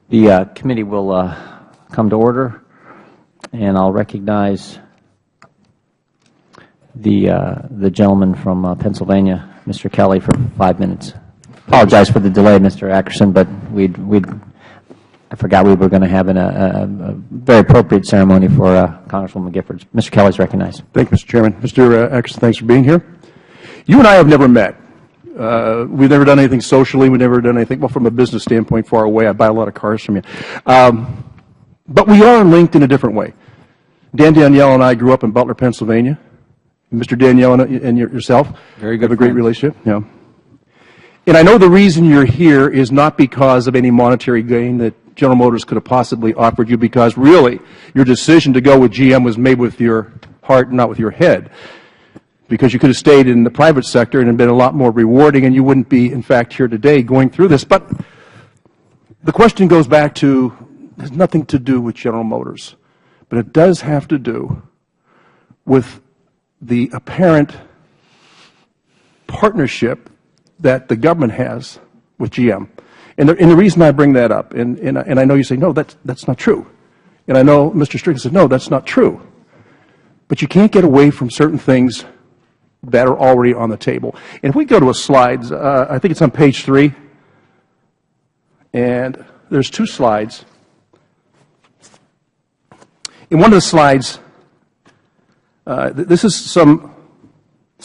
The committee will come to order, and I'll recognize the gentleman from Pennsylvania, Mr. Kelly, for 5 minutes. Apologize for the delay, Mr. Ackerson, but I forgot we were going to have a very appropriate ceremony for Congresswoman Giffords. Mr. Kelly is recognized. Thank you, Mr. Chairman. Mr. Ackerson, thanks for being here. You and I have never met. We've never done anything socially. We've never done anything, well, from a business standpoint, far away. I buy a lot of cars from you. But we are linked in a different way. Dan Danielle and I grew up in Butler, Pennsylvania. Mr. Danielle and yourself very good have a great relationship. Yeah. And I know the reason you're here is not because of any monetary gain that General Motors could have possibly offered you, because really your decision to go with GM was made with your heart and not with your head. Because you could have stayed in the private sector and it had been a lot more rewarding, and you wouldn't be, in fact, here today going through this. But the question goes back to, it has nothing to do with General Motors, but it does have to do with the apparent partnership that the government has with GM. And the reason I bring that up, and I know you say, no, that's not true. And I know Mr. Strickland said, no, that's not true. But you can't get away from certain things that are already on the table. And if we go to a slide, I think it's on page 3, and there's 2 slides. In one of the slides, this is some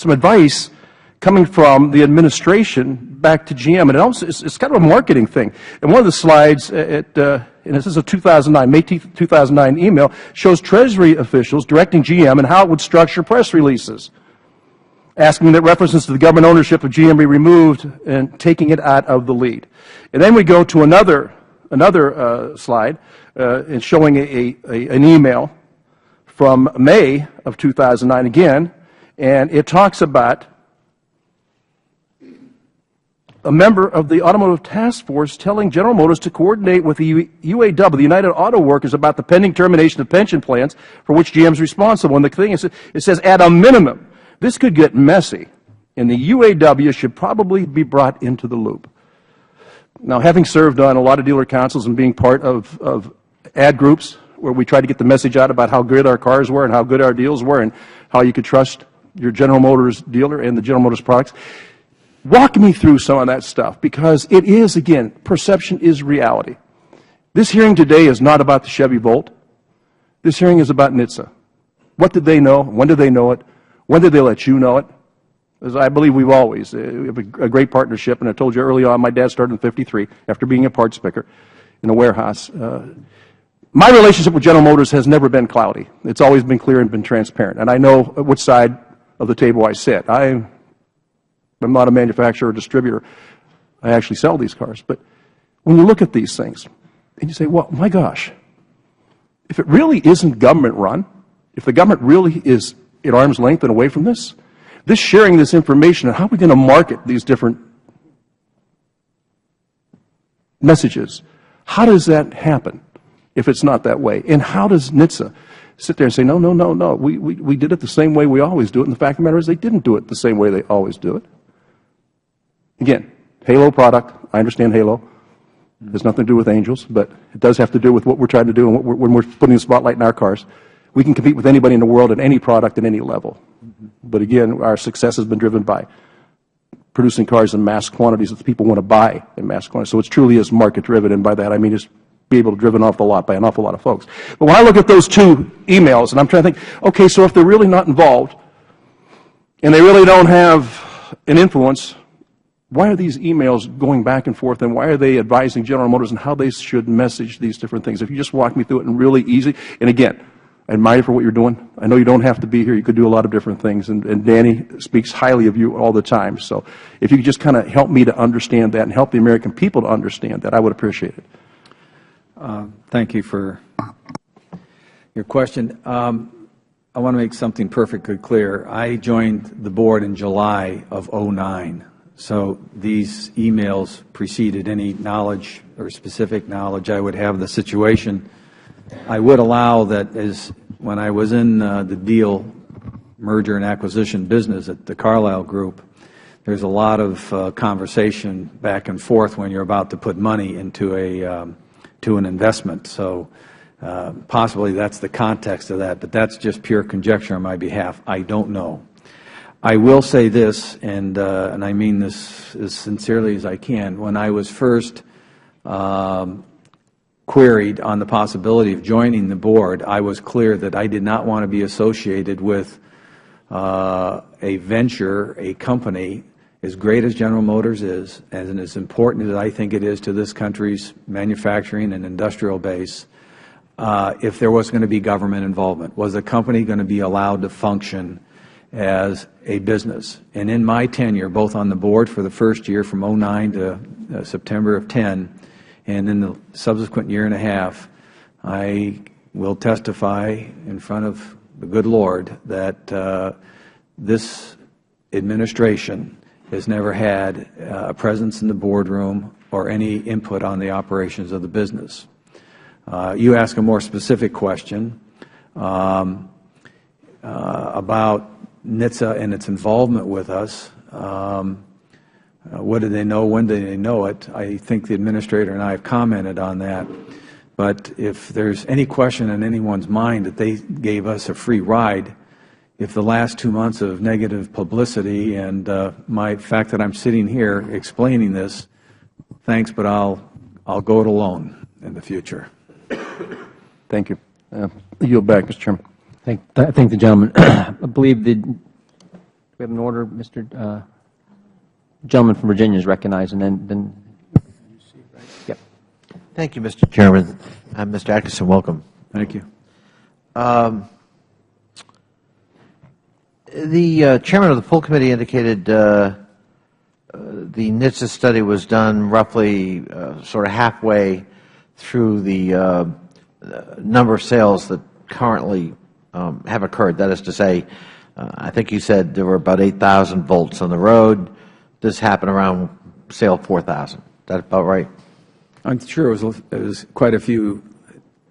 advice coming from the administration back to GM, and it's kind of a marketing thing. And one of the slides, and this is a 2009, May 2009 email, shows Treasury officials directing GM and how it would structure press releases, asking that references to the government ownership of GM be removed and taking it out of the lead. And then we go to another slide, and showing an email from May of 2009 again, and it talks about a member of the Automotive Task Force telling General Motors to coordinate with the UAW, the United Auto Workers, about the pending termination of pension plans for which GM is responsible. And the thing is, it says, at a minimum, this could get messy, and the UAW should probably be brought into the loop. Now, having served on a lot of dealer councils and being part of ad groups where we tried to get the message out about how good our cars were and how good our deals were and how you could trust your General Motors dealer and the General Motors products, walk me through some of that stuff, because it is, again, perception is reality. This hearing today is not about the Chevy Volt. This hearing is about NHTSA. What did they know? When did they know it? When did they let you know it? As I believe we have a great partnership, and I told you early on, my dad started in '53 after being a parts picker in a warehouse. My relationship with General Motors has never been cloudy. It's always been clear and been transparent, and I know which side of the table I sit. I'm not a manufacturer or distributor. I actually sell these cars. But when you look at these things and you say, well, my gosh, if it really isn't government run, if the government really is at arm's length and away from this sharing this information, and how are we going to market these different messages? How does that happen if it's not that way? And how does NHTSA sit there and say, no, no, no, no, we did it the same way we always do it, and the fact of the matter is they didn't do it the same way they always do it? Again, Halo product, I understand Halo. It has nothing to do with angels, but it does have to do with what we're trying to do and when we're putting the spotlight in our cars. We can compete with anybody in the world at any product at any level. But again, our success has been driven by producing cars in mass quantities that the people want to buy in mass quantities. So it truly is market driven, and by that I mean just be able to driven off the lot by an awful lot of folks. But when I look at those 2 emails, and I'm trying to think, okay, so if they're really not involved and they really don't have an influence, why are these emails going back and forth, and why are they advising General Motors on how they should message these different things? If you just walk me through it and really easy, and again, I admire you for what you're doing. I know you don't have to be here. You could do a lot of different things, and Danny speaks highly of you all the time. So if you could just kind of help me to understand that and help the American people to understand that, I would appreciate it. Thank you for your question. I want to make something perfectly clear. I joined the board in July of '09. So these emails preceded any knowledge or specific knowledge I would have of the situation. I would allow that, as when I was in the deal merger and acquisition business at the Carlyle Group, there's a lot of conversation back and forth when you're about to put money into a to an investment. So possibly that's the context of that, but that's just pure conjecture on my behalf. I don't know. I will say this, and I mean this as sincerely as I can. When I was first queried on the possibility of joining the board, I was clear that I did not want to be associated with a venture, a company, as great as General Motors is, and as important as I think it is to this country's manufacturing and industrial base, if there was going to be government involvement. Was the company going to be allowed to function as a business? And in my tenure, both on the board for the first year from 2009 to September of 10, and in the subsequent year and a half, I will testify in front of the good Lord that this administration has never had a presence in the boardroom or any input on the operations of the business. You ask a more specific question about NHTSA and its involvement with us. What did they know? When did they know it? I think the Administrator and I have commented on that. But if there's any question in anyone's mind that they gave us a free ride, if the last 2 months of negative publicity and my fact that I'm sitting here explaining this, thanks, but I'll go it alone in the future. Thank you. I yield back, Mr. Chairman. Thank the gentleman. I believe do we have an order, Mr. Gentleman from Virginia is recognized, and then yep. Thank you, Mr. Chairman. Mr. Atkinson, welcome. Thank you. The chairman of the full committee indicated the NHTSA study was done roughly sort of halfway through the number of sales that currently have occurred. That is to say, I think you said there were about 8,000 volts on the road. This happened around sale 4,000. Is that about right? I'm sure it was quite a few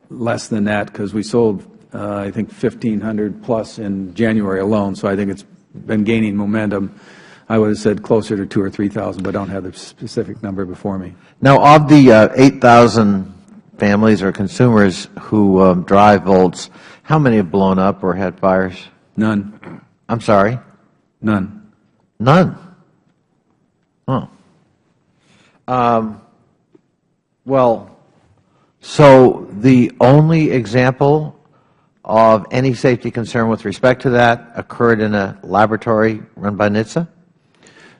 less than that, because we sold, I think, 1,500 plus in January alone, so I think it's been gaining momentum. I would have said closer to 2,000 or 3,000, but I don't have the specific number before me. Now, of the 8,000 families or consumers who drive volts, how many have blown up or had fires? None. I'm sorry? None. None. Oh. Well, so the only example of any safety concern with respect to that occurred in a laboratory run by NHTSA?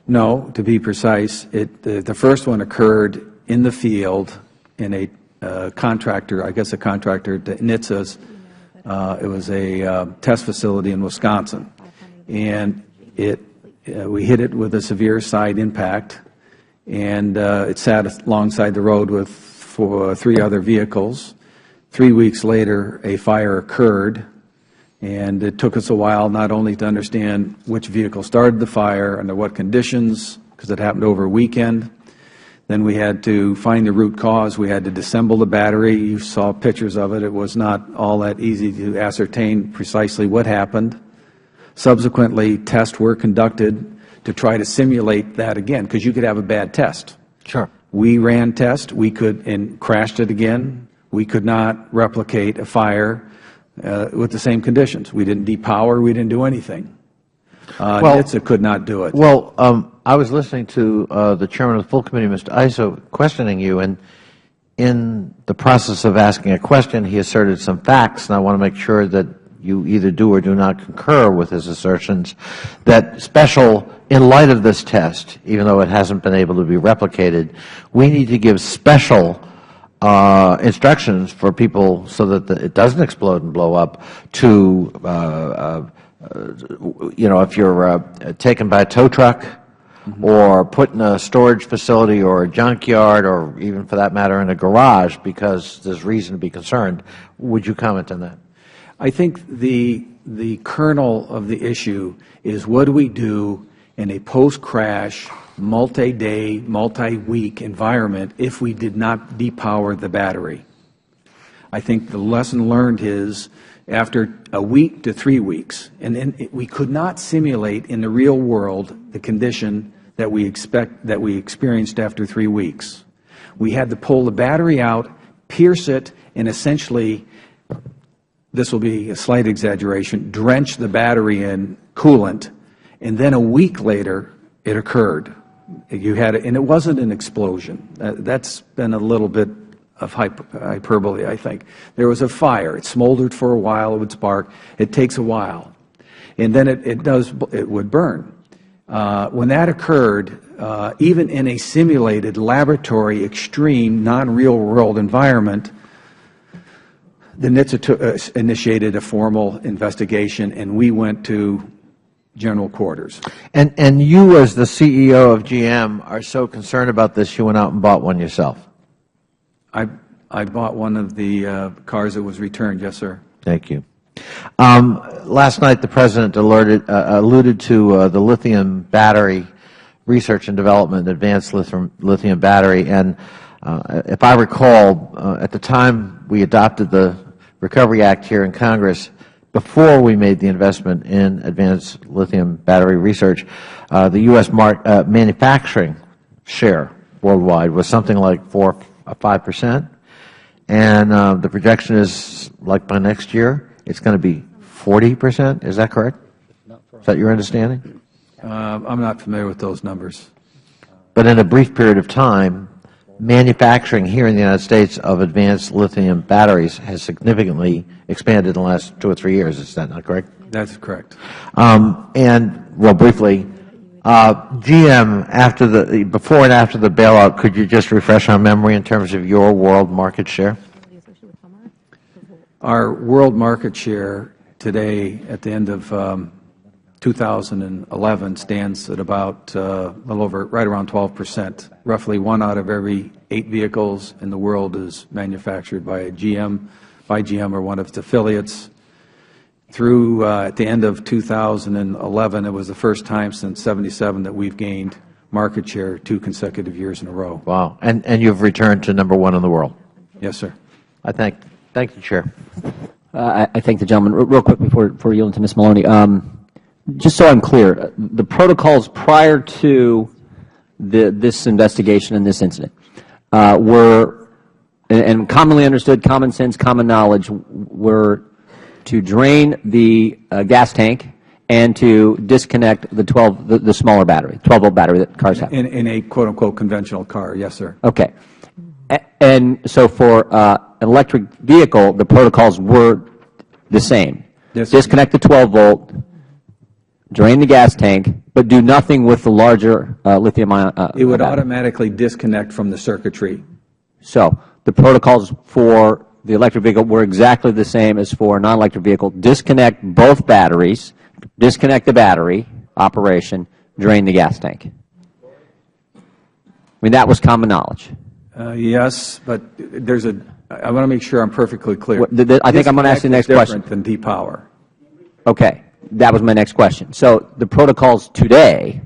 No, to be precise, the first one occurred in the field in a contractor, I guess a contractor to NHTSA's. It was a test facility in Wisconsin, and we hit it with a severe side impact, and it sat alongside the road with 3 other vehicles. 3 weeks later, a fire occurred, and it took us a while not only to understand which vehicle started the fire, under what conditions, because it happened over a weekend. Then we had to find the root cause. We had to disassemble the battery. You saw pictures of it. It was not all that easy to ascertain precisely what happened. Subsequently, tests were conducted to try to simulate that again, because you could have a bad test. Sure. We ran tests. We could, and crashed it again. We could not replicate a fire with the same conditions. We didn't depower. We didn't do anything. NHTSA could not do it. Well, I was listening to the chairman of the full committee, Mr. Iso, questioning you, and in the process of asking a question, he asserted some facts, and I want to make sure that you either do or do not concur with his assertions, that special, in light of this test, even though it hasn't been able to be replicated, we need to give special instructions for people so that it doesn't explode and blow up to, you know, if you're taken by a tow truck or put in a storage facility or a junkyard or even for that matter in a garage because there's reason to be concerned. Would you comment on that? I think the kernel of the issue is what do we do in a post-crash, multi-day, multi-week environment if we did not depower the battery. I think the lesson learned is after a week to 3 weeks, and then we could not simulate in the real world the condition that we experienced after 3 weeks. We had to pull the battery out pierce it, and essentially, this will be a slight exaggeration, drench the battery in coolant, and then a week later, it occurred. You had it, and it wasn't an explosion. That's been a little bit of hyperbole, I think. There was a fire. It smoldered for a while. It would spark. It takes a while, and then it would burn. When that occurred, even in a simulated laboratory, extreme, non-real world environment, the NHTSA initiated a formal investigation, and we went to general quarters. And you, as the CEO of GM, are so concerned about this, you went out and bought one yourself? I bought one of the cars that was returned, yes, sir. Thank you. Last night, the President alluded to the lithium battery research and development, advanced lithium battery, and if I recall, at the time we adopted the Recovery Act here in Congress, before we made the investment in advanced lithium battery research, the U.S. manufacturing share worldwide was something like 4 or 5%, and the projection is, like by next year, it's going to be 40%. Is that correct? Is that your understanding? I'm not familiar with those numbers. But in a brief period of time, manufacturing here in the United States of advanced lithium batteries has significantly expanded in the last 2 or 3 years. Is that not correct? That's correct. And, well, briefly, GM, before and after the bailout, could you just refresh our memory in terms of your world market share? Our world market share today, at the end of 2011, stands at about right around 12%. Roughly 1 out of every 8 vehicles in the world is manufactured by GM or one of its affiliates. Through at the end of 2011, it was the first time since '77 that we've gained market share 2 consecutive years in a row. Wow. And you've returned to #1 in the world? Yes, sir. I thank you, Chair. I thank the gentleman. Real quick before yielding to Ms. Maloney. Just so I'm clear, the protocols prior to this investigation and this incident were, and commonly understood, common sense, common knowledge, were to drain the gas tank and to disconnect the smaller battery, 12-volt battery that cars have. In a quote-unquote conventional car, yes, sir. Okay. And so for an electric vehicle, the protocols were the same. Yes, disconnect the 12-volt, drain the gas tank, but do nothing with the larger lithium-ion it would automatically disconnect from the circuitry. So the protocols for the electric vehicle were exactly the same as for a non-electric vehicle. Disconnect both batteries, disconnect the battery operation, drain the gas tank. I mean, that was common knowledge. Yes, but I want to make sure I'm perfectly clear. I think I'm going to ask the next question. Different than depower. Okay. That was my next question. So the protocols today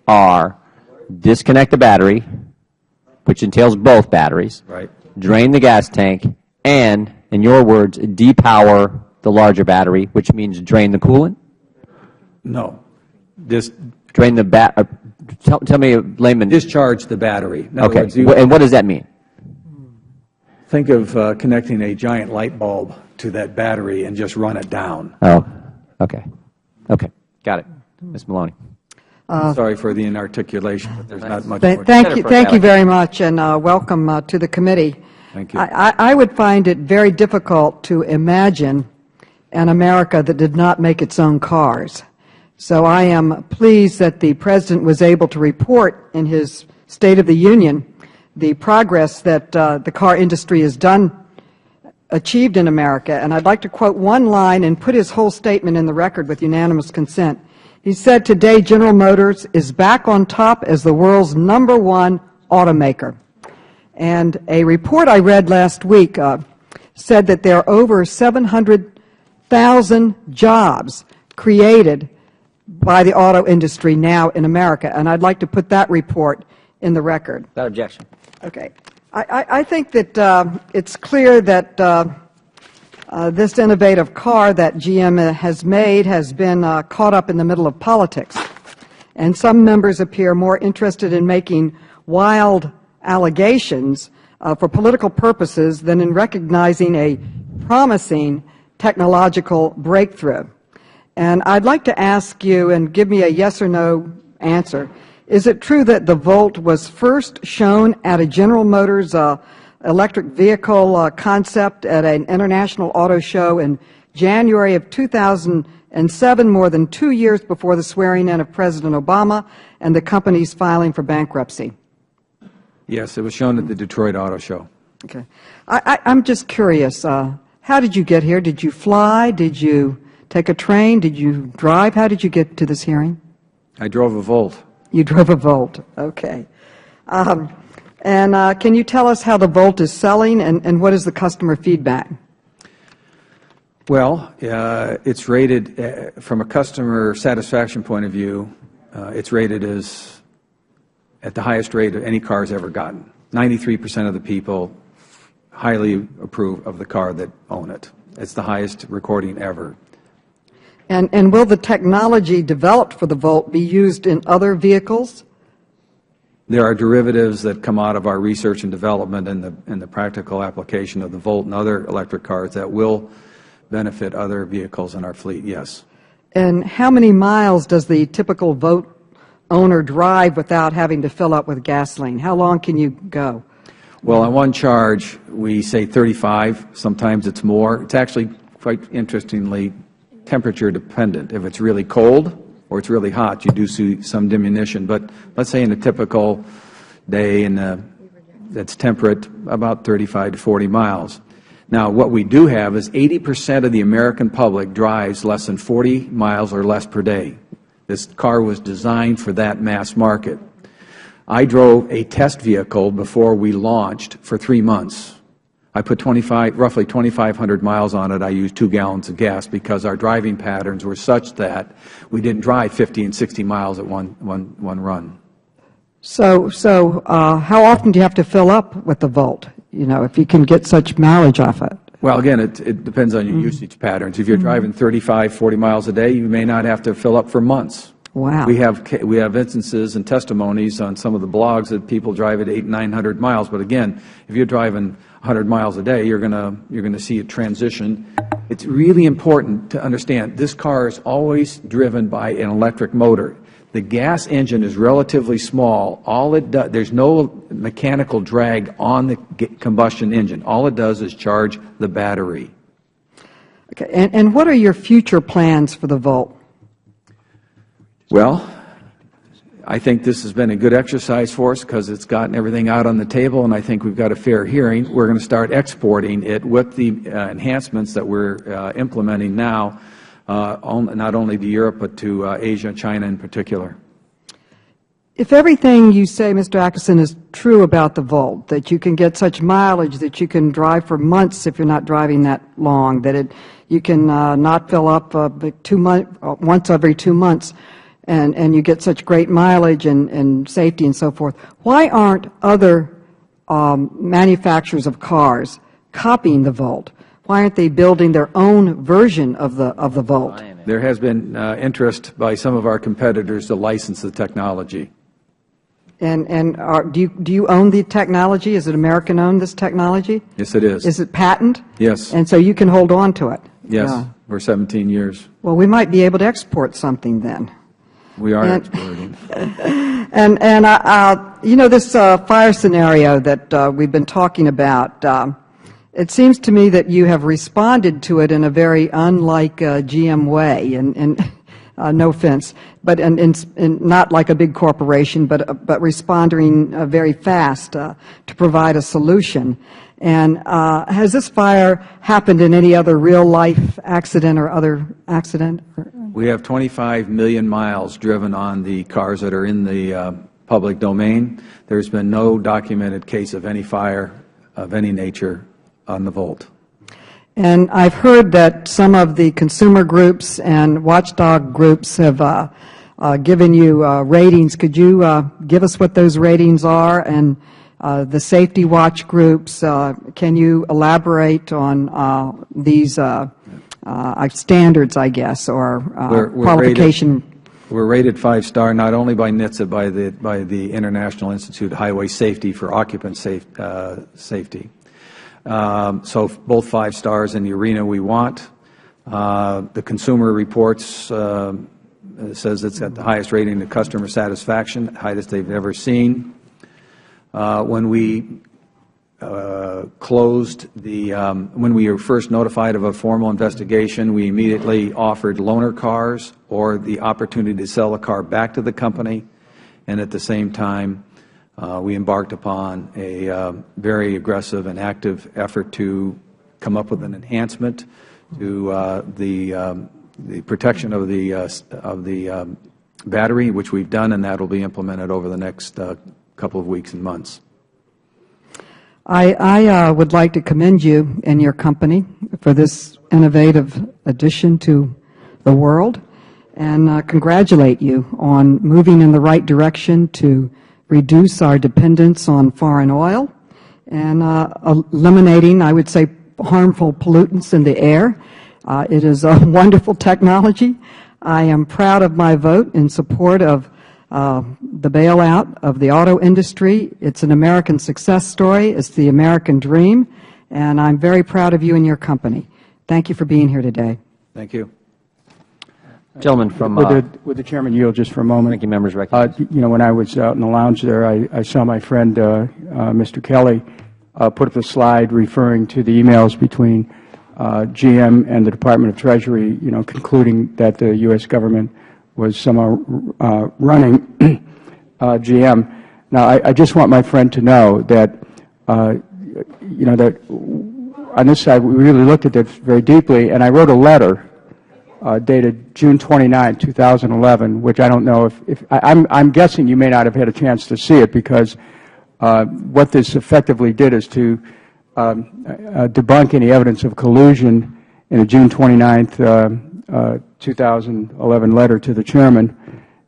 are disconnect the battery, which entails both batteries, right, drain the gas tank, and, in your words, depower the larger battery, which means drain the coolant? No. Drain the tell me, layman. Discharge the battery. In other Okay. words, And what does that mean? Think of connecting a giant light bulb to that battery and just run it down. Oh, okay. Okay. Got it. Ms. Maloney. Sorry for the inarticulation, but there's not much more. Thank you very much, and welcome to the committee. Thank you. I would find it very difficult to imagine an America that did not make its own cars. So I am pleased that the President was able to report in his State of the Union the progress that the car industry has achieved in America. And I'd like to quote one line and put his whole statement in the record with unanimous consent. He said, "Today, General Motors is back on top as the world's #1 automaker." And a report I read last week said that there are over 700,000 jobs created by the auto industry now in America. And I'd like to put that report in the record. Without objection. Okay. I think that it's clear that this innovative car that GM has made has been caught up in the middle of politics. And some members appear more interested in making wild allegations for political purposes than in recognizing a promising technological breakthrough. And I'd like to ask you, and give me a yes or no answer, is it true that the Volt was first shown at a General Motors electric vehicle concept at an international auto show in January of 2007, more than 2 years before the swearing-in of President Obama and the company's filing for bankruptcy? Yes, it was shown at the Detroit Auto Show. Okay. I'm just curious, how did you get here? Did you fly? Did you take a train? Did you drive? How did you get to this hearing? I drove a Volt. You drove a Volt. Okay. Can you tell us how the Volt is selling, and what is the customer feedback? Well, it's rated, from a customer satisfaction point of view, it's rated as at the highest rate of any car has ever gotten. 93% of the people highly approve of the car that own it. It's the highest recording ever. And will the technology developed for the Volt be used in other vehicles? There are derivatives that come out of our research and development and the practical application of the Volt and other electric cars that will benefit other vehicles in our fleet, yes. And how many miles does the typical Volt owner drive without having to fill up with gasoline? How long can you go? Well, on one charge, we say 35. Sometimes it's more. It's actually, quite interestingly, temperature dependent. If it's really cold or it's really hot, you do see some diminution. But let's say in a typical day that's temperate, about 35 to 40 miles. Now, what we do have is 80% of the American public drives less than 40 miles or less per day. This car was designed for that mass market. I drove a test vehicle before we launched for 3 months. I put roughly 2,500 miles on it. I used 2 gallons of gas because our driving patterns were such that we didn't drive 50 and 60 miles at one run. So how often do you have to fill up with the Volt, if you can get such mileage off it? Well, again, it depends on your usage patterns. If you're driving 35, 40 miles a day, you may not have to fill up for months. Wow. We have instances and testimonies on some of the blogs that people drive at 800 and 900 miles. But again, if you're driving 100 miles a day, you're going to see a transition. It's really important to understand this car is always driven by an electric motor. The gas engine is relatively small. All it does, there's no mechanical drag on the combustion engine. All it does is charge the battery. Okay. And what are your future plans for the Volt? Well, I think this has been a good exercise for us because it's gotten everything out on the table, and I think we've got a fair hearing. We're going to start exporting it with the enhancements that we're implementing now, not only to Europe but to Asia and China in particular. If everything you say, Mr. Atkinson, is true about the Volt, that you can get such mileage that you can drive for months if you're not driving that long, that you can not fill up once every 2 months, and you get such great mileage and safety and so forth, why aren't other manufacturers of cars copying the Volt? Why aren't they building their own version of the Volt? There has been interest by some of our competitors to license the technology. And do you own the technology? Is it American-owned, this technology? Yes, it is. Is it patent? Yes. And so you can hold on to it? Yes, Yeah. for 17 years. Well, we might be able to export something then. We are exporting. This fire scenario that we've been talking about, it seems to me that you have responded to it in a very unlike GM way, and no offense, but not like a big corporation, but responding very fast to provide a solution. And has this fire happened in any other real-life accident or other accident? We have 25 million miles driven on the cars that are in the public domain. There's been no documented case of any fire of any nature on the Volt. And I've heard that some of the consumer groups and watchdog groups have given you ratings. Could you give us what those ratings are? And the safety watch groups, can you elaborate on these standards, I guess, or qualification? We're rated 5-star not only by NHTSA, by the International Institute of Highway Safety for occupant safety. So both 5 stars in the arena we want. The Consumer Reports says it's at the highest rating of customer satisfaction, highest they've ever seen. When we when we were first notified of a formal investigation, we immediately offered loaner cars or the opportunity to sell a car back to the company, and at the same time, we embarked upon a very aggressive and active effort to come up with an enhancement to the protection of the battery, which we've done, and that will be implemented over the next couple of weeks and months. I would like to commend you and your company for this innovative addition to the world, and congratulate you on moving in the right direction to reduce our dependence on foreign oil and eliminating, I would say, harmful pollutants in the air. It is a wonderful technology. I am proud of my vote in support of the bailout of the auto industry. It's an American success story. It's the American dream, and I'm very proud of you and your company. Thank you for being here today. Thank you. Gentleman from Would the Chairman yield just for a moment? Ranking members recognized. You know, when I was out in the lounge there, I saw my friend, Mr. Kelly, put up a slide referring to the emails between GM and the Department of Treasury, you know, concluding that the U.S. government was somehow running GM. Now, I just want my friend to know that, you know, that on this side, we really looked at this very deeply, and I wrote a letter dated June 29, 2011, which I don't know if I'm guessing you may not have had a chance to see it, because what this effectively did is to debunk any evidence of collusion in a June 29, 2011 letter to the Chairman,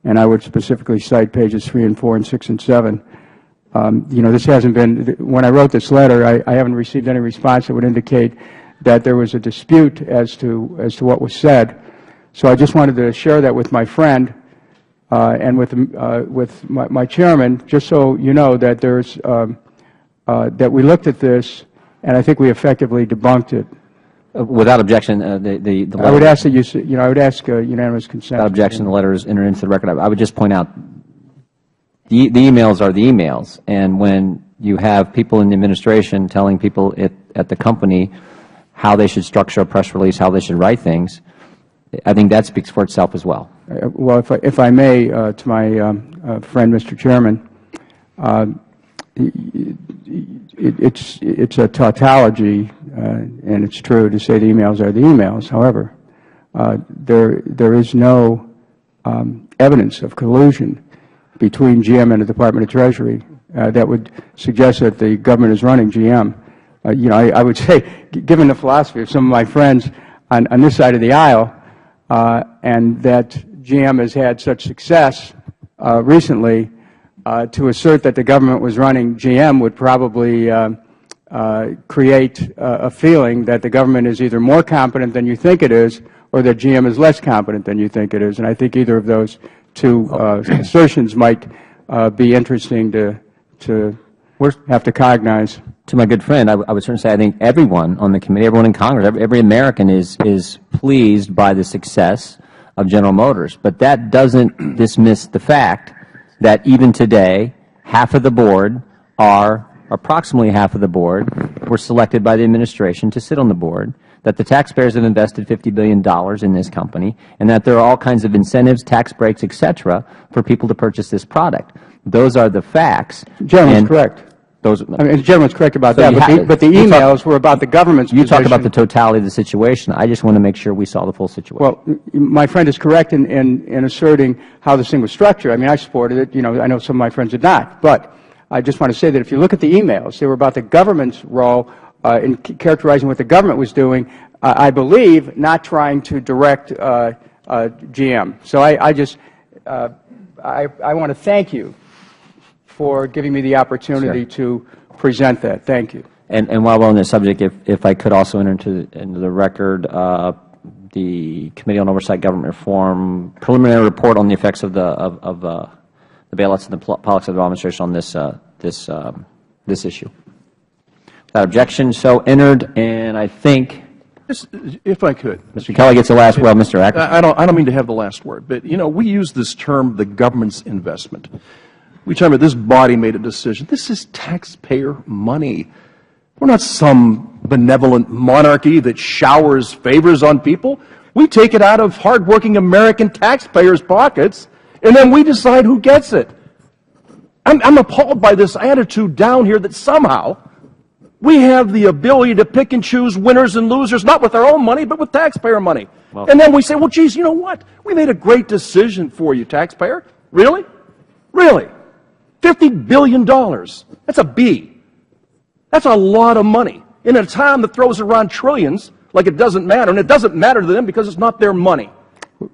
and I would specifically cite pages 3 and 4 and 6 and 7. You know, this hasn't been, when I wrote this letter, I haven't received any response that would indicate that there was a dispute as to what was said. So I just wanted to share that with my friend and with my Chairman, just so you know that there's that we looked at this, and I think we effectively debunked it. Without objection, the letter, I would ask that you know, I would ask unanimous consent. without objection, the letter is entered into the record. I would just point out the emails are the emails, and when you have people in the administration telling people at the company how they should structure a press release, how they should write things, I think that speaks for itself as well. Well, if I may, to my friend, Mr. Chairman, it's a tautology, and it's true to say the emails are the emails. However, there is no evidence of collusion between GM and the Department of Treasury that would suggest that the government is running GM. You know, I would say, given the philosophy of some of my friends on this side of the aisle, and that GM has had such success recently, to assert that the government was running GM would probably create a feeling that the government is either more competent than you think it is, or that GM is less competent than you think it is. And I think either of those two assertions might be interesting to have to cognize. To my good friend, I would certainly say I think everyone on the committee, everyone in Congress, every American is pleased by the success of General Motors. But that doesn't dismiss the fact that even today, half of the board approximately half of the board were selected by the administration to sit on the board, that the taxpayers have invested $50 billion in this company, and that there are all kinds of incentives, tax breaks, et cetera, for people to purchase this product. Those are the facts. The gentleman is correct. The gentleman is correct about that, but the emails were about the government's position. You talk about the totality of the situation. I just want to make sure we saw the full situation. Well, my friend is correct in asserting how this thing was structured. I mean, I supported it. You know, I know some of my friends did not. But I just want to say that if you look at the emails, they were about the government's role in characterizing what the government was doing, I believe, not trying to direct GM. So I want to thank you for giving me the opportunity to present that. Thank you. And while we're on this subject, if I could also enter into the record the Committee on Oversight Government Reform preliminary report on the effects of the bailouts and the policy of the administration on this issue. Without objection, so entered, and I think If I could. Mr. Kelly gets the last word. Mr. Ackerson. I don't mean to have the last word, but, you know, we use this term, the government's investment. We talk about this body made a decision. This is taxpayer money. We're not some benevolent monarchy that showers favors on people. We take it out of hardworking American taxpayers' pockets, and then we decide who gets it. I'm appalled by this attitude down here that somehow we have the ability to pick and choose winners and losers, not with our own money, but with taxpayer money. Well, and then we say, well, geez, you know what? We made a great decision for you, taxpayer. Really? Really? $50 billion. That's a B. That's a lot of money. In a time that throws around trillions like it doesn't matter, and it doesn't matter to them because it's not their money.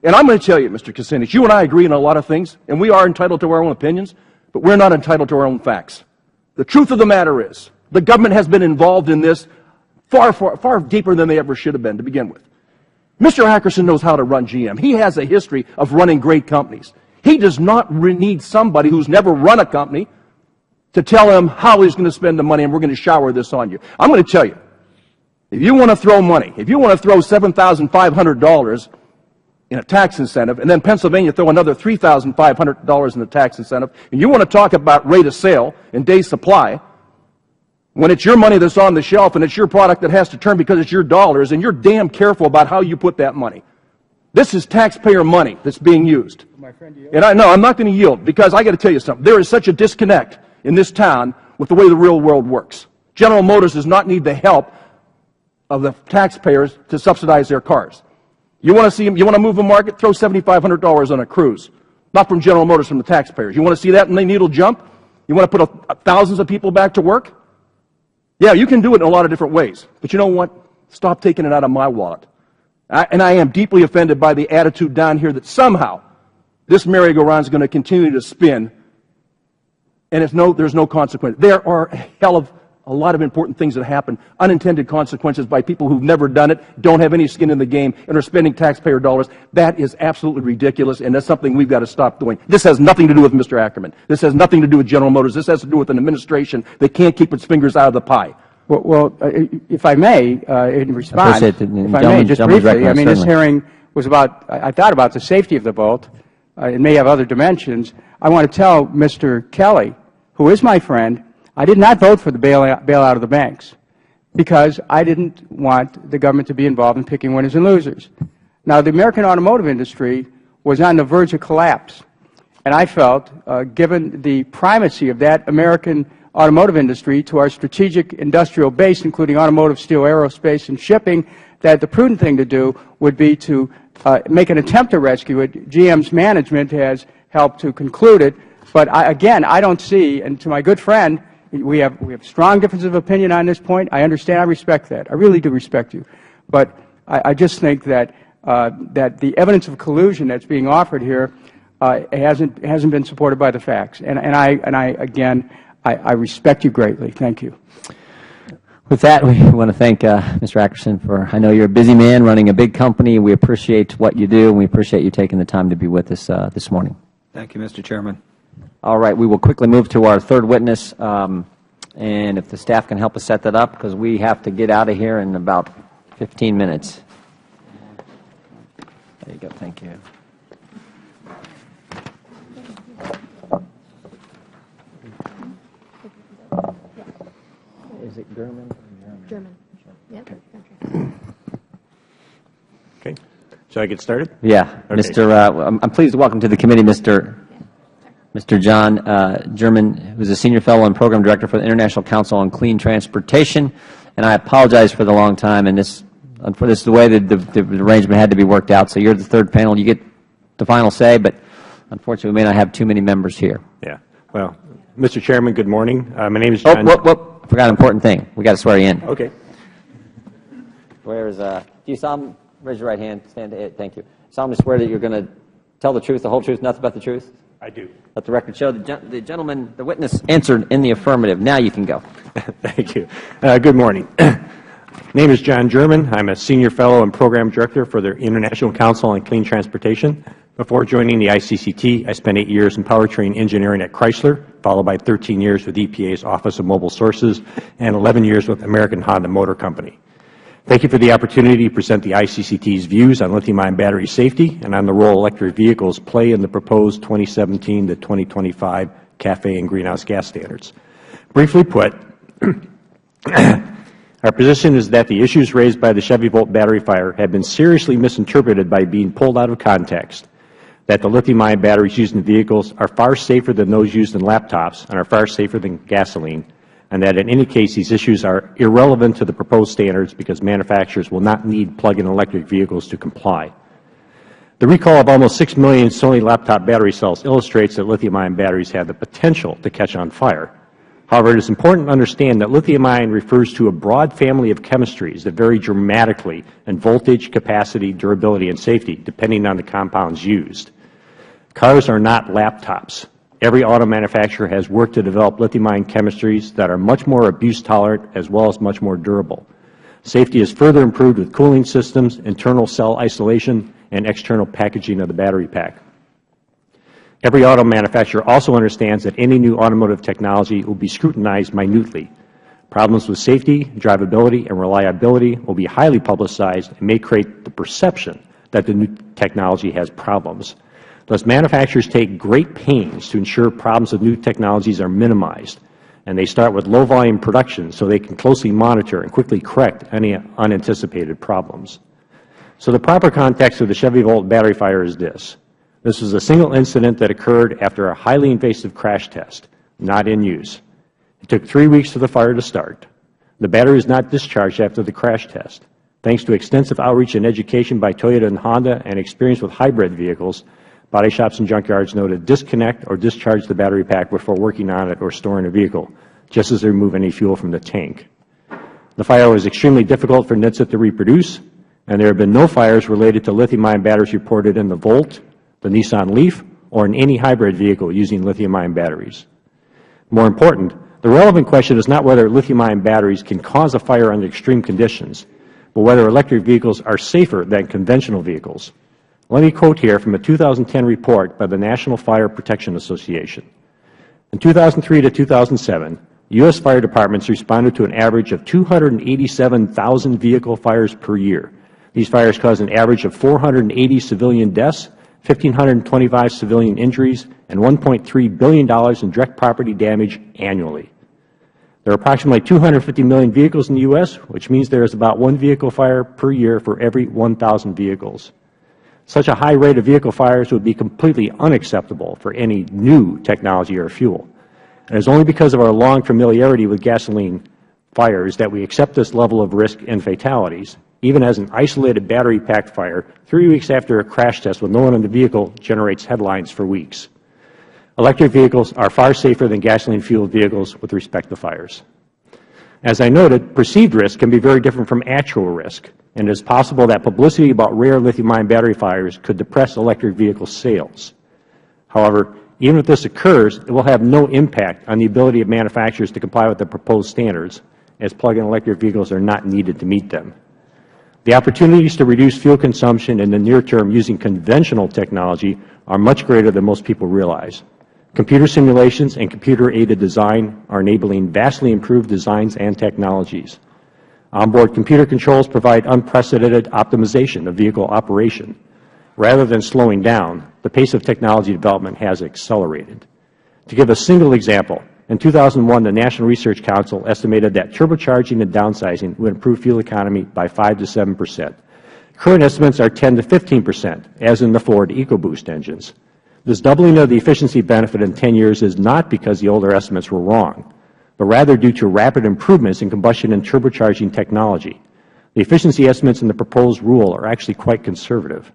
And I'm going to tell you, Mr. Kucinich, you and I agree on a lot of things, and we are entitled to our own opinions, but we're not entitled to our own facts. The truth of the matter is, the government has been involved in this far deeper than they ever should have been to begin with. Mr. Ackerson knows how to run GM. He has a history of running great companies. He does not need somebody who's never run a company to tell him how he's going to spend the money, and we're going to shower this on you. I'm going to tell you, if you want to throw money, if you want to throw $7,500 in a tax incentive, and then Pennsylvania throw another $3,500 in a tax incentive, and you want to talk about rate of sale and day supply, when it's your money that's on the shelf and it's your product that has to turn because it's your dollars, and you're damn careful about how you put that money. This is taxpayer money that's being used. And I'm not going to yield, because I got to tell you something. There is such a disconnect in this town with the way the real world works. General Motors does not need the help of the taxpayers to subsidize their cars. You want to see them, you want to move a market, throw $7,500 on a cruise. Not from General Motors, from the taxpayers. You want to see that needle jump? You want to put thousands of people back to work? Yeah, you can do it in a lot of different ways. But you know what? Stop taking it out of my wallet. And I am deeply offended by the attitude down here that somehow this merry-go-round is going to continue to spin, and there's no consequence. There are a lot of important things that happen, unintended consequences by people who've never done it, don't have any skin in the game, and are spending taxpayer dollars. That is absolutely ridiculous, and that's something we've got to stop doing. This has nothing to do with Mr. Ackerman. This has nothing to do with General Motors. This has to do with an administration that can't keep its fingers out of the pie. Well, if I may, in response, if I may, just briefly, I mean, this hearing was about, I thought about the safety of the vote. It may have other dimensions. I want to tell Mr. Kelly, who is my friend, I did not vote for the bailout of the banks because I didn't want the government to be involved in picking winners and losers. Now, the American automotive industry was on the verge of collapse, and I felt, given the primacy of that American automotive industry to our strategic industrial base, including automotive, steel, aerospace, and shipping, that the prudent thing to do would be to make an attempt to rescue it. GM's management has helped to conclude it. But again, I don't see, and to my good friend, we have strong differences of opinion on this point. I understand. I respect that. I really do respect you. But I just think that that the evidence of collusion that's being offered here hasn't been supported by the facts. And I respect you greatly. Thank you. With that, we want to thank Mr. Ackerson for, I know you're a busy man running a big company. We appreciate what you do, and we appreciate you taking the time to be with us this morning. Thank you, Mr. Chairman. All right, we will quickly move to our third witness, and if the staff can help us set that up, because we have to get out of here in about 15 minutes. There you go. Thank you. Is it German? German. Yeah. Okay. Shall I get started? Yeah. Okay. I'm pleased to welcome to the committee Mr. John German, who is a senior fellow and program director for the International Council on Clean Transportation. And I apologize for the long time, and this is the way that the arrangement had to be worked out. So you're the third panel. You get the final say, but unfortunately we may not have too many members here. Yeah. Well, Mr. Chairman, good morning. My name is John. Forgot an important thing. We got to swear you in. Okay. Do you solemnly raise your right hand? Stand. Thank you. Solemnly swear that you're going to tell the truth, the whole truth, nothing but the truth? I do. Let the record show the gentleman, the witness, answered in the affirmative. Now you can go. Thank you. Good morning. name is John German. I'm a Senior Fellow and Program Director for the International Council on Clean Transportation. Before joining the ICCT, I spent 8 years in powertrain engineering at Chrysler, followed by 13 years with EPA's Office of Mobile Sources and 11 years with American Honda Motor Company. Thank you for the opportunity to present the ICCT's views on lithium-ion battery safety and on the role electric vehicles play in the proposed 2017 to 2025 CAFE and greenhouse gas standards. Briefly put, our position is that the issues raised by the Chevy Volt battery fire have been seriously misinterpreted by being pulled out of context, that the lithium-ion batteries used in vehicles are far safer than those used in laptops and are far safer than gasoline, and that in any case these issues are irrelevant to the proposed standards because manufacturers will not need plug-in electric vehicles to comply. The recall of almost 6 million Sony laptop battery cells illustrates that lithium-ion batteries have the potential to catch on fire. However, it is important to understand that lithium-ion refers to a broad family of chemistries that vary dramatically in voltage, capacity, durability, and safety, depending on the compounds used. Cars are not laptops. Every auto manufacturer has worked to develop lithium-ion chemistries that are much more abuse-tolerant as well as much more durable. Safety is further improved with cooling systems, internal cell isolation, and external packaging of the battery pack. Every auto manufacturer also understands that any new automotive technology will be scrutinized minutely. Problems with safety, drivability, and reliability will be highly publicized and may create the perception that the new technology has problems. Thus, manufacturers take great pains to ensure problems with new technologies are minimized, and they start with low-volume production so they can closely monitor and quickly correct any unanticipated problems. So the proper context of the Chevy Volt battery fire is this. This was a single incident that occurred after a highly invasive crash test, not in use. It took 3 weeks for the fire to start. The battery was not discharged after the crash test. Thanks to extensive outreach and education by Toyota and Honda and experience with hybrid vehicles, body shops and junkyards know to disconnect or discharge the battery pack before working on it or storing a vehicle, just as they remove any fuel from the tank. The fire was extremely difficult for NHTSA to reproduce, and there have been no fires related to lithium-ion batteries reported in the Volt, the Nissan Leaf, or in any hybrid vehicle using lithium-ion batteries. More important, the relevant question is not whether lithium-ion batteries can cause a fire under extreme conditions, but whether electric vehicles are safer than conventional vehicles. Let me quote here from a 2010 report by the National Fire Protection Association. In 2003 to 2007, U.S. fire departments responded to an average of 287,000 vehicle fires per year. These fires caused an average of 480 civilian deaths, 1,525 civilian injuries, and $1.3 billion in direct property damage annually. There are approximately 250 million vehicles in the U.S., which means there is about 1 vehicle fire per year for every 1,000 vehicles. Such a high rate of vehicle fires would be completely unacceptable for any new technology or fuel. And it is only because of our long familiarity with gasoline fires that we accept this level of risk and fatalities, even as an isolated battery-packed fire 3 weeks after a crash test with no one in the vehicle generates headlines for weeks. Electric vehicles are far safer than gasoline-fueled vehicles with respect to fires. As I noted, perceived risk can be very different from actual risk, and it is possible that publicity about rare lithium-ion battery fires could depress electric vehicle sales. However, even if this occurs, it will have no impact on the ability of manufacturers to comply with the proposed standards, as plug-in electric vehicles are not needed to meet them. The opportunities to reduce fuel consumption in the near term using conventional technology are much greater than most people realize. Computer simulations and computer-aided design are enabling vastly improved designs and technologies. Onboard computer controls provide unprecedented optimization of vehicle operation. Rather than slowing down, the pace of technology development has accelerated. To give a single example, in 2001, the National Research Council estimated that turbocharging and downsizing would improve fuel economy by 5 to 7%. Current estimates are 10 to 15%, as in the Ford EcoBoost engines. This doubling of the efficiency benefit in 10 years is not because the older estimates were wrong, but rather due to rapid improvements in combustion and turbocharging technology. The efficiency estimates in the proposed rule are actually quite conservative.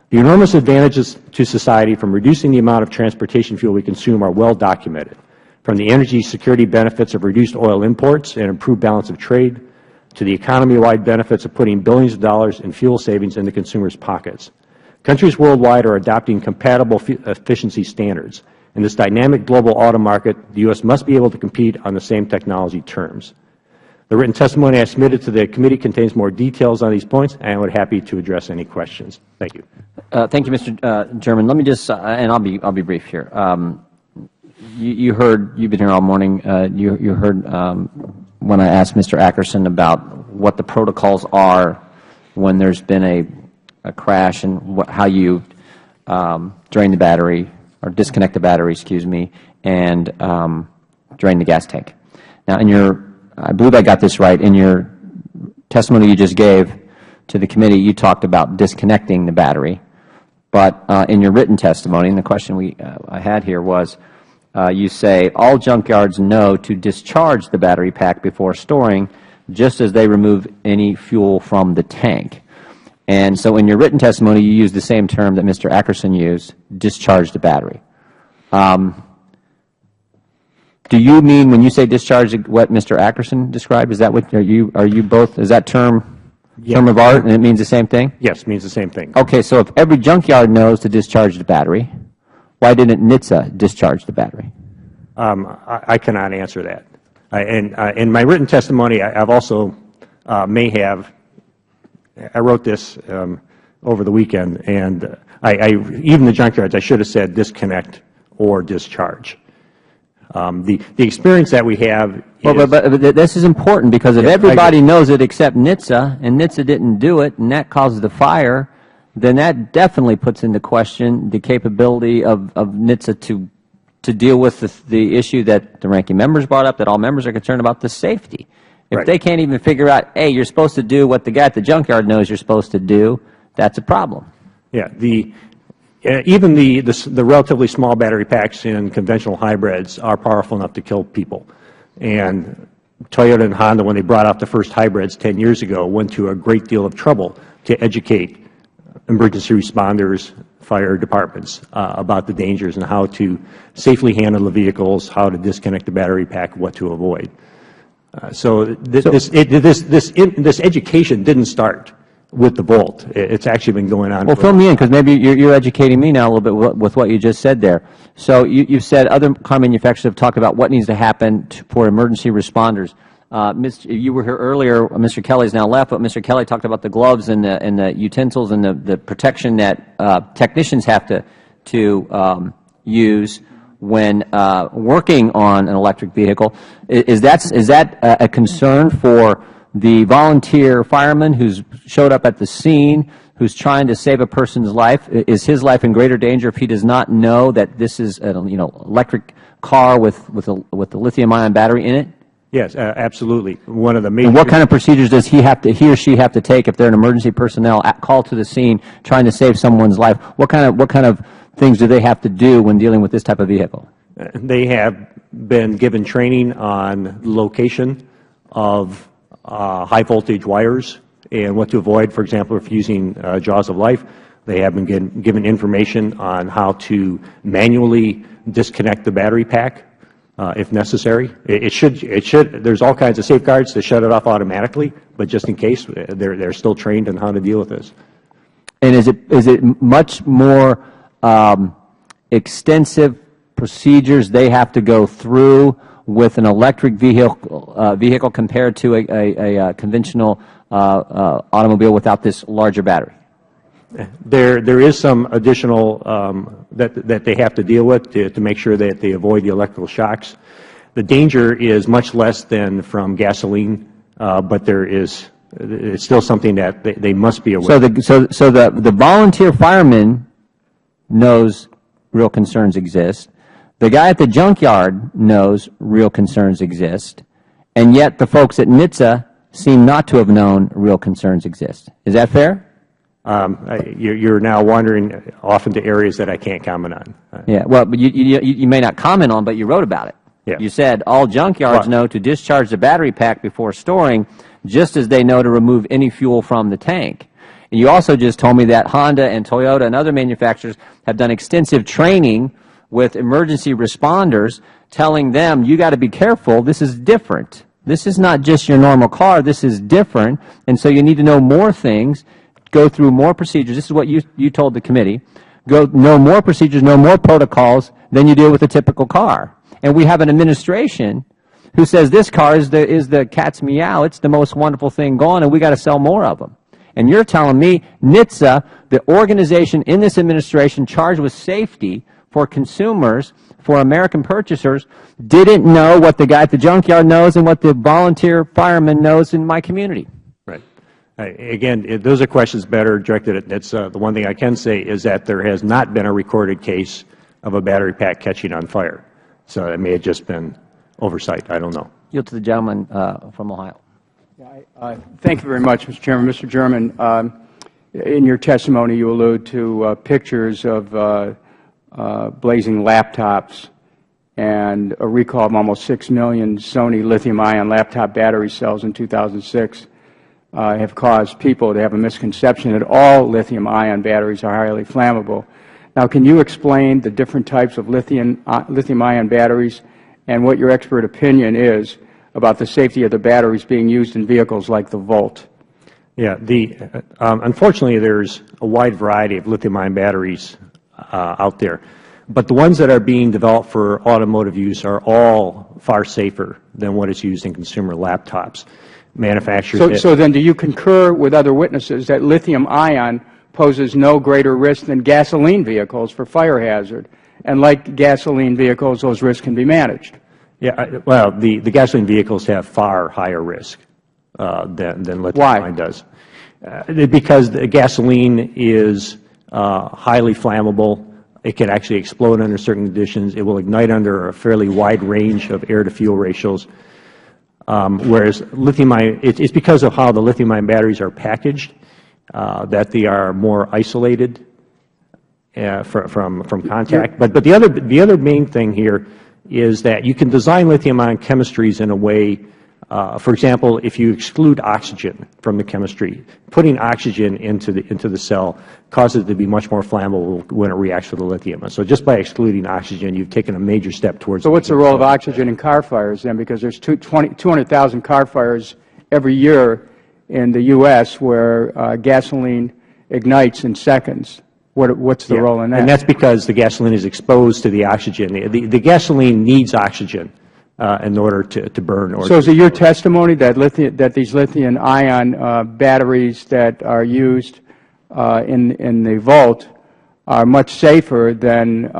The enormous advantages to society from reducing the amount of transportation fuel we consume are well documented, from the energy security benefits of reduced oil imports and improved balance of trade, to the economy-wide benefits of putting billions of dollars in fuel savings into consumers' pockets. Countries worldwide are adopting compatible efficiency standards. In this dynamic global auto market, the U.S. must be able to compete on the same technology terms. The written testimony I submitted to the committee contains more details on these points, and I would be happy to address any questions. Thank you. Thank you, Mr. German. Let me just, and I'll be brief here. You heard, you've been here all morning. You heard when I asked Mr. Ackerson about what the protocols are when there's been a crash and how you drain the battery or disconnect the battery, excuse me, and drain the gas tank. Now, in your, I believe I got this right, in your testimony you just gave to the committee, you talked about disconnecting the battery. But in your written testimony, and the question I had here was, you say, all junkyards know to discharge the battery pack before storing, just as they remove any fuel from the tank. And so in your written testimony, you used the same term that Mr. Ackerson used, discharge the battery. Do you mean, when you say discharge, what Mr. Ackerson described? Is that what, are you both, is that term of art, and it means the same thing? Yes, it means the same thing. Okay, so if every junkyard knows to discharge the battery, why didn't NHTSA discharge the battery? I cannot answer that. In my written testimony, I've also I wrote this over the weekend, and even the junkyards, I should have said disconnect or discharge. The experience that we have is... Well, but this is important, because if everybody knows it except NHTSA, and NHTSA didn't do it, and that causes the fire, then that definitely puts into question the capability of NHTSA to deal with the issue that the ranking members brought up, that all members are concerned about, the safety. If they can't even figure out, hey, you're supposed to do what the guy at the junkyard knows you're supposed to do, that's a problem. Yeah, even the relatively small battery packs in conventional hybrids are powerful enough to kill people. And Toyota and Honda, when they brought out the first hybrids 10 years ago, went to a great deal of trouble to educate emergency responders, fire departments about the dangers and how to safely handle the vehicles, how to disconnect the battery pack, what to avoid. So this education didn't start with the Volt. It's actually been going on. Well, fill me in, because maybe you're educating me now a little bit with what you just said there. So you've said other car manufacturers have talked about what needs to happen for emergency responders. You were here earlier. Mr. Kelly's now left, but Mr. Kelly talked about the gloves and the utensils and the protection that technicians have to use when working on an electric vehicle. Is that a concern for the volunteer fireman who's showed up at the scene, who's trying to save a person's life? Is his life in greater danger if he does not know that this is an electric car with a lithium-ion battery in it? Yes, absolutely. One of the major. And what kind of procedures does he or she have to take if they're an emergency personnel called to the scene trying to save someone's life? What kind of things do they have to do when dealing with this type of vehicle? They have been given training on location of high voltage wires and what to avoid. For example, if using jaws of life, they have been given information on how to manually disconnect the battery pack if necessary. There's all kinds of safeguards to shut it off automatically, but just in case, they're still trained on how to deal with this. And is it much more extensive procedures they have to go through with an electric vehicle compared to a conventional automobile without this larger battery? There is some additional that they have to deal with to make sure that they avoid the electrical shocks. The danger is much less than from gasoline, but it's still something that they must be aware of. So the volunteer fireman knows real concerns exist. The guy at the junkyard knows real concerns exist, and yet the folks at NHTSA seem not to have known real concerns exist. Is that fair? You're now wandering off into areas that I can't comment on. Yeah, well, but you may not comment on, but you wrote about it. Yeah. You said all junkyards know to discharge the battery pack before storing, just as they know to remove any fuel from the tank. And you also just told me that Honda and Toyota and other manufacturers have done extensive training with emergency responders, telling them, you got to be careful, this is different. This is not just your normal car, this is different, and so you need to know more things, go through more procedures. This is what you told the committee. Know more procedures, know more protocols than you do with a typical car. And we have an administration who says this car is the cat's meow, it's the most wonderful thing going, and we got to sell more of them. And you're telling me NHTSA, the organization in this administration charged with safety for consumers, for American purchasers, didn't know what the guy at the junkyard knows and what the volunteer fireman knows in my community. Right. Again, those are questions better directed at NHTSA. The one thing I can say is that there has not been a recorded case of a battery pack catching on fire. So it may have just been oversight. I don't know. Yield to the gentleman from Ohio. Thank you very much, Mr. Chairman. Mr. German, in your testimony you allude to pictures of blazing laptops, and a recall of almost 6 million Sony lithium-ion laptop battery cells in 2006 have caused people to have a misconception that all lithium-ion batteries are highly flammable. Now, can you explain the different types of lithium-ion batteries and what your expert opinion is about the safety of the batteries being used in vehicles like the Volt? Yeah. Unfortunately, there's a wide variety of lithium-ion batteries out there. But the ones that are being developed for automotive use are all far safer than what is used in consumer laptops. Manufacturers. So then do you concur with other witnesses that lithium-ion poses no greater risk than gasoline vehicles for fire hazard? And like gasoline vehicles, those risks can be managed. Yeah, well, the gasoline vehicles have far higher risk than lithium-ion does. Because the gasoline is highly flammable. It can actually explode under certain conditions. It will ignite under a fairly wide range of air-to-fuel ratios. Whereas lithium-ion, it's because of how the lithium-ion batteries are packaged that they are more isolated from contact. But the other main thing here is that you can design lithium-ion chemistries in a way, for example, if you exclude oxygen from the chemistry, putting oxygen into the cell causes it to be much more flammable when it reacts with the lithium. So just by excluding oxygen, you've taken a major step towards. So what's the role of oxygen in car fires then? Because there's 200,000 car fires every year in the U.S. where gasoline ignites in seconds. What's the role in that? And that's because the gasoline is exposed to the oxygen. The gasoline needs oxygen in order to burn. So is it your testimony that these lithium-ion batteries that are used in the Volt are much safer than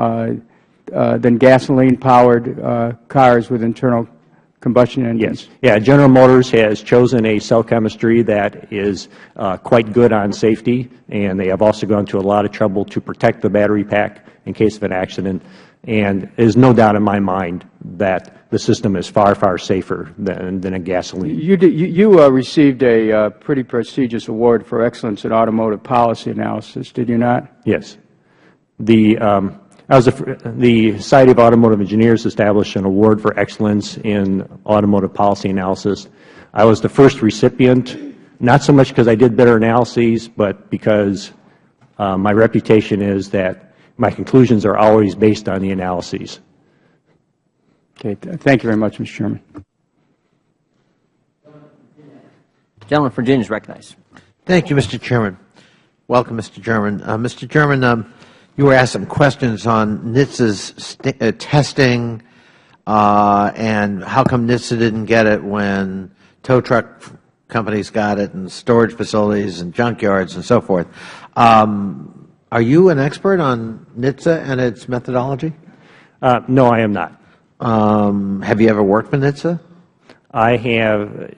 gasoline-powered cars with internal combustion engines? Yes. Yeah, General Motors has chosen a cell chemistry that is quite good on safety, and they have also gone to a lot of trouble to protect the battery pack in case of an accident. And there's no doubt in my mind that the system is far, far safer than a gasoline. You received a pretty prestigious award for excellence in automotive policy analysis, did you not? Yes. The Society of Automotive Engineers established an award for excellence in automotive policy analysis. I was the first recipient, not so much because I did better analyses, but because my reputation is that my conclusions are always based on the analyses. Okay. Thank you very much, Mr. Chairman. The gentleman from Virginia is recognized. Thank you, Mr. Chairman. Welcome, Mr. Chairman. Mr. Chairman, you were asked some questions on NHTSA's testing and how come NHTSA didn't get it when tow truck companies got it and storage facilities and junkyards and so forth. Are you an expert on NHTSA and its methodology? No, I am not. Have you ever worked with NHTSA? I have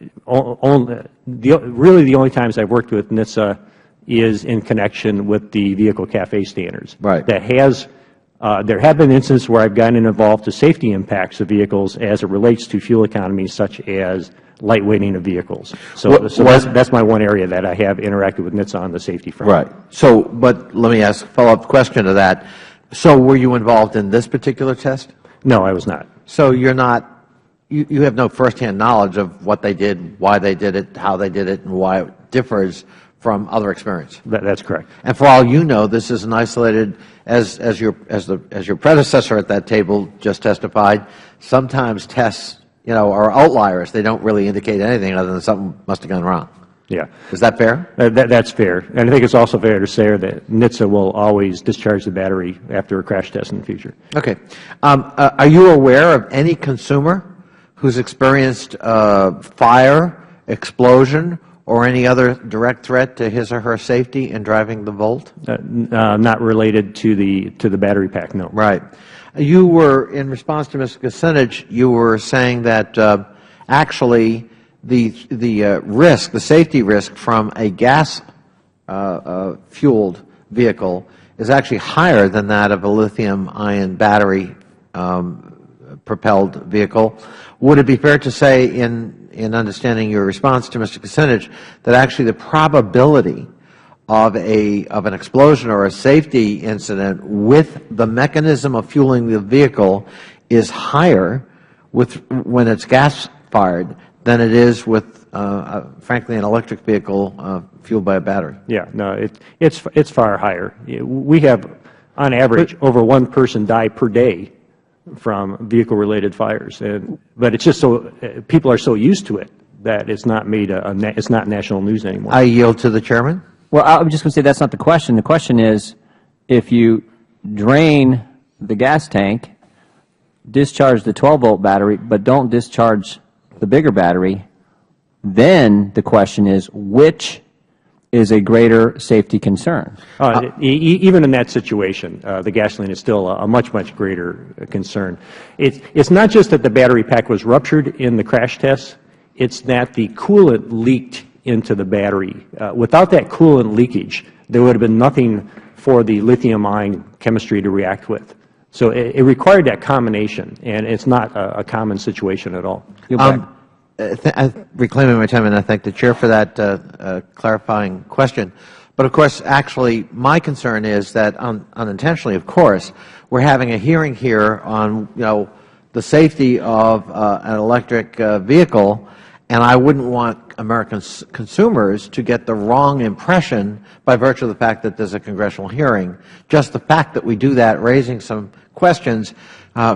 really the only times I've worked with NHTSA is in connection with the vehicle CAFE standards. Right. There have been instances where I've gotten involved to safety impacts of vehicles as it relates to fuel economy, such as lightweighting of vehicles. So that's my one area that I have interacted with NHTSA on the safety front. Right. So, but let me ask a follow-up question to that. So were you involved in this particular test? No, I was not. So you're not, you have no firsthand knowledge of what they did, why they did it, how they did it, and why it differs from other experience. That's correct. And for all you know, this is an isolated, as your predecessor at that table just testified, sometimes tests, are outliers. They don't really indicate anything other than something must have gone wrong. Yeah. Is that fair? That's fair. And I think it's also fair to say that NHTSA will always discharge the battery after a crash test in the future. Okay. Are you aware of any consumer who's experienced fire, explosion, or any other direct threat to his or her safety in driving the Volt? Not related to the battery pack, no. Right. You were, in response to Mr. Kucinich, you were saying that actually the risk, the safety risk from a gas fueled vehicle is actually higher than that of a lithium-ion battery propelled vehicle. Would it be fair to say, in understanding your response to Mr. Kucinich, that actually the probability of an explosion or a safety incident with the mechanism of fueling the vehicle is higher when it's gas fired than it is with, frankly, an electric vehicle fueled by a battery? Yeah, no, it's far higher. We have, on average, over one person die per day from vehicle-related fires. But it's just so people are so used to it that it's not made it's not national news anymore. I yield to the Chairman. Well, I'm just going to say that's not the question. The question is, if you drain the gas tank, discharge the 12-volt battery, but don't discharge the bigger battery, then the question is, which is a greater safety concern? Even in that situation, the gasoline is still a much, much greater concern. It's not just that the battery pack was ruptured in the crash tests, it's that the coolant leaked into the battery. Without that coolant leakage, there would have been nothing for the lithium-ion chemistry to react with. So it required that combination, and it's not a common situation at all. Reclaiming my time, and I thank the Chair for that clarifying question. But of course, actually, my concern is that, unintentionally, of course, we're having a hearing here on, the safety of an electric vehicle, and I wouldn't want American consumers to get the wrong impression by virtue of the fact that there's a congressional hearing. Just the fact that we do that, raising some questions,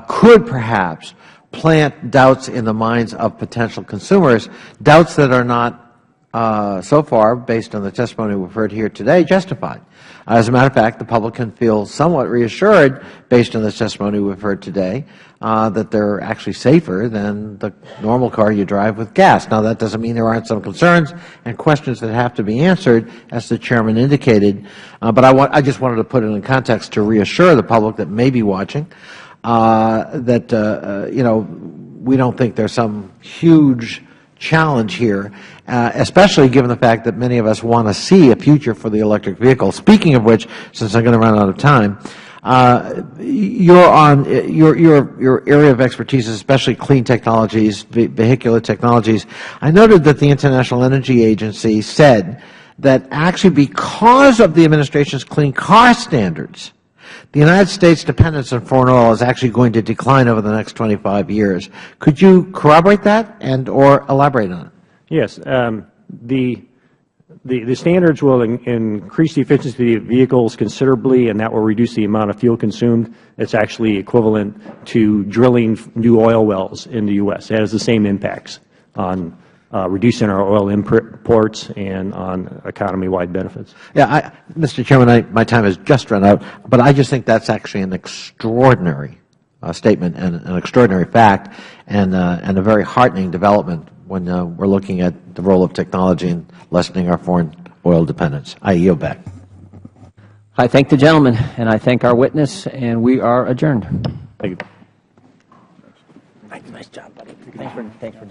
could perhaps plant doubts in the minds of potential consumers, doubts that are not, so far, based on the testimony we've heard here today, justified. As a matter of fact, the public can feel somewhat reassured, based on the testimony we've heard today, that they're actually safer than the normal car you drive with gas. Now, that doesn't mean there aren't some concerns and questions that have to be answered, as the Chairman indicated, but I just wanted to put it in context to reassure the public that may be watching that, we don't think there's some huge challenge here, especially given the fact that many of us want to see a future for the electric vehicle. Speaking of which, since I'm going to run out of time, your area of expertise is especially clean technologies, vehicular technologies. I noted that the International Energy Agency said that actually because of the administration's clean car standards, the United States' dependence on foreign oil is actually going to decline over the next 25 years. Could you corroborate that and or elaborate on it? Yes. The standards will increase the efficiency of vehicles considerably, and that will reduce the amount of fuel consumed. It's actually equivalent to drilling new oil wells in the U.S. It has the same impacts on reducing our oil imports and on economy-wide benefits. Yeah, Mr. Chairman, my time has just run out, but I just think that's actually an extraordinary statement and an extraordinary fact, and a very heartening development when we're looking at the role of technology in lessening our foreign oil dependence. I yield back. I thank the gentleman, and I thank our witness, and we are adjourned. Thank you. Nice job, buddy. Thanks for